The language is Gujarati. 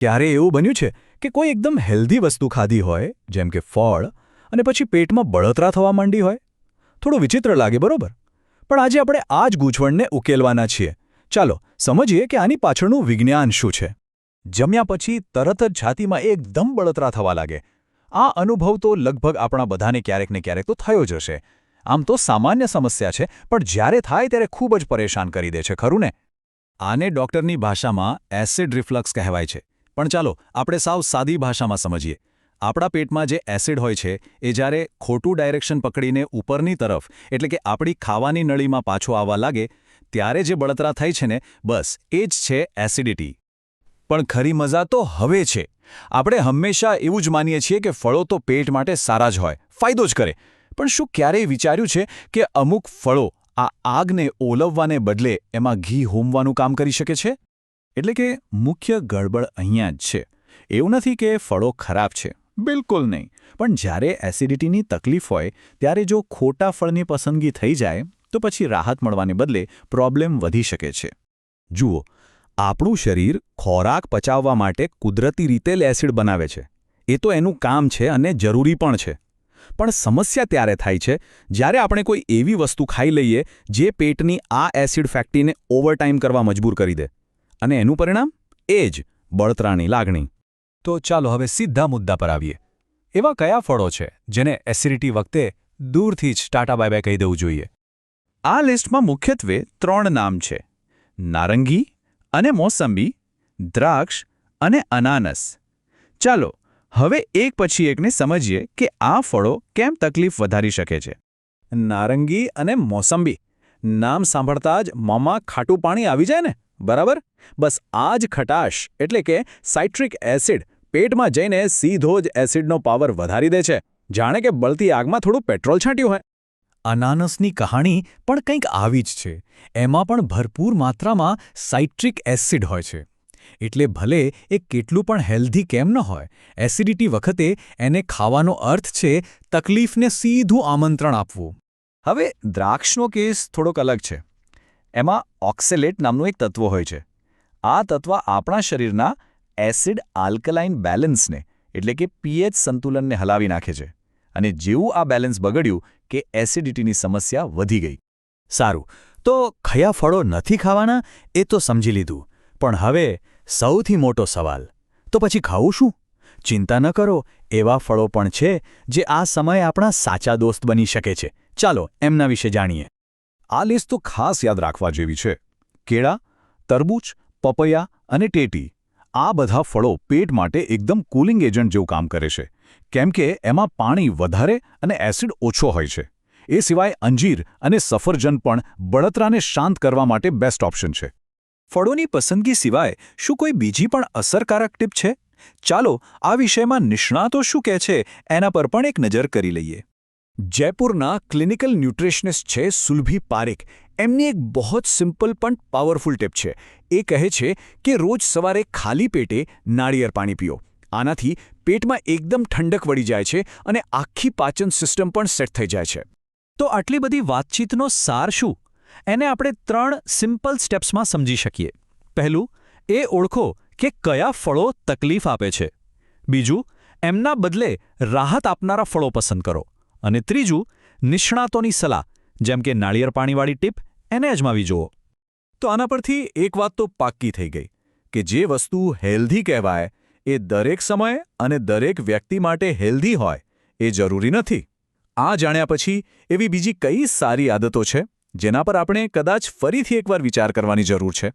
ક્યારે એવું બન્યું છે કે કોઈ એકદમ હેલ્ધી વસ્તુ ખાધી હોય, જેમ કે ફળ, અને પછી પેટમાં બળતરા થવા માંડી હોય? થોડું વિચિત્ર લાગે, બરોબર? પણ આજે આપણે આ જ ગૂંચવણને ઉકેલવાના છીએ. ચાલો સમજીએ કે આની પાછળનું વિજ્ઞાન શું છે. જમ્યા પછી તરત જ છાતીમાં એકદમ બળતરા થવા લાગે. આ અનુભવ તો લગભગ આપણા બધાને ક્યારેક ને ક્યારેક તો થયો જ હશે. આમ તો સામાન્ય સમસ્યા છે, પણ જ્યારે થાય ત્યારે ખૂબ જ પરેશાન કરી દે છે, ખરું ને? આને ડૉક્ટરની ભાષામાં એસિડ રિફ્લક્સ કહેવાય છે. પણ ચાલો આપણે સાવ સાદી ભાષામાં સમજીએ. આપણા પેટમાં જે એસિડ હોય છે એ જ્યારે ખોટું ડાયરેક્શન પકડીને ઉપરની તરફ, એટલે કે આપણી ખાવાની નળીમાં પાછો આવવા લાગે, ત્યારે જે બળતરા થાય છે ને, બસ એ જ છે એસિડિટી. પણ ખરી મજા તો હવે છે. આપણે હંમેશા એવું જ માનીએ છીએ કે ફળો તો પેટ માટે સારા જ હોય, ફાયદો જ કરે. પણ શું ક્યારેય વિચાર્યું છે કે અમુક ફળો આ આગને ઓલવવાને બદલે એમાં ઘી હોમવાનું કામ કરી શકે છે? એટલે કે મુખ્ય ગડબડ અહીંયા જ છે. એવું નથી કે ફળો ખરાબ છે, બિલકુલ નહીં. પણ જ્યારે એસિડિટીની તકલીફ હોય ત્યારે જો ખોટા ફળની પસંદગી થઈ જાય તો પછી રાહત મળવાને બદલે પ્રોબ્લેમ વધી શકે છે. જુઓ, આપણું શરીર ખોરાક પચાવવા માટે કુદરતી રીતે એસિડ બનાવે છે. એ તો એનું કામ છે અને જરૂરી પણ છે. પણ સમસ્યા ત્યારે થાય છે જ્યારે આપણે કોઈ એવી વસ્તુ ખાઈ લઈએ જે પેટની આ એસિડ ફેક્ટરીને ઓવરટાઈમ કરવા મજબૂર કરી દે. અને એનું પરિણામ? એ જ બળતરાની લાગણી. તો ચાલો હવે સીધા મુદ્દા પર આવીએ. એવા કયા ફળો છે જેને એસિડિટી વખતે દૂરથી જ ટાટા બાય બાય કહી દેવું જોઈએ? આ લિસ્ટમાં મુખ્યત્વે 3 નામ છે: નારંગી અને મોસંબી, દ્રાક્ષ અને અનાનસ. ચાલો હવે એક પછી એકને સમજીએ કે આ ફળો કેમ તકલીફ વધારી શકે છે. નારંગી અને મોસંબી. નામ સાંભળતા જ મોંમાં ખાટું પાણી આવી જાય ને, બરાબર? બસ આ જ ખટાશ, એટલે કે સાઇટ્રિક એસિડ, પેટમાં જઈને સીધો જ એસિડનો પાવર વધારી દે છે, જાણે કે બળતી આગમાં થોડું પેટ્રોલ છાંટ્યું હોય. અનાનસની કહાણી પણ કંઈક આવી જ છે. એમાં પણ ભરપૂર માત્રામાં સાઇટ્રિક એસિડ હોય છે. એટલે ભલે એ કેટલું પણ હેલ્ધી કેમ ન હોય, એસિડિટી વખતે એને ખાવાનો અર્થ છે તકલીફને સીધું આમંત્રણ આપવું. હવે દ્રાક્ષનો કેસ થોડોક અલગ છે. એમાં ઓક્સેલેટ નામનું એક તત્વ હોય છે. આ તત્વ આપણા શરીરના એસિડ આલ્કલાઇન બેલેન્સને, એટલે કે પીએચ સંતુલનને હલાવી નાખે છે. અને જેવું આ બેલેન્સ બગડ્યું કે એસિડિટીની સમસ્યા વધી ગઈ. સારું, તો કયા ફળો નથી ખાવાના એ તો સમજી લીધું. પણ હવે સૌથી મોટો સવાલ, તો પછી ખાવું શું? ચિંતા ન કરો, એવા ફળો પણ છે જે આ સમયે આપણા સાચા દોસ્ત બની શકે છે. ચાલો એમના વિશે જાણીએ. આ લિસ્ટ તો ખાસ યાદ રાખવા જેવી છે. કેળા, તરબૂચ, પપૈયા અને ટેટી. આ બધા ફળો પેટ માટે એકદમ કૂલિંગ એજન્ટ જેવું કામ કરે છે, કેમ કે એમાં પાણી વધારે અને એસિડ ઓછો હોય છે. એ સિવાય અંજીર અને સફરજન પણ બળતરાને શાંત કરવા માટે બેસ્ટ ઓપ્શન છે. ફળોની પસંદગી સિવાય શું કોઈ બીજી પણ અસરકારક ટીપ છે? ચાલો આ વિષયમાં નિષ્ણાતો શું કહે છે એના પર પણ એક નજર કરી લઈએ. જયપુરના ક્લિનિકલ ન્યુટ્રિશનિસ્ટ છે સુલભી પારેખ. એમની એક બહુ સિમ્પલ પણ પાવરફુલ ટિપ છે. એ કહે છે કે રોજ સવારે ખાલી પેટે નાળિયેર પાણી પીઓ. આનાથી પેટમાં એકદમ ઠંડક વળી જાય છે અને આખી પાચન સિસ્ટમ પણ સેટ થઈ જાય છે. તો આટલી બધી વાતચીતનો સાર શું? એને આપણે 3 સિમ્પલ સ્ટેપ્સમાં સમજી શકીએ. પહેલું, એ ઓળખો કે કયા ફળો તકલીફ આપે છે. બીજું, એમના બદલે રાહત આપનારા ફળો પસંદ કરો. અને ત્રીજું, નિષ્ણાતોની સલાહ, જેમ કે નાળિયેર પાણીવાળી ટીપ, એને અજમાવી જુઓ. તો આના પરથી એક વાત તો પાક્કી થઈ ગઈ કે જે વસ્તુ હેલ્ધી કહેવાય એ દરેક સમયે અને દરેક વ્યક્તિ માટે હેલ્ધી હોય એ જરૂરી નથી. આ જાણ્યા પછી એવી બીજી કઈ સારી આદતો છે જેના પર આપણે કદાચ ફરીથી એકવાર વિચાર કરવાની જરૂર છે?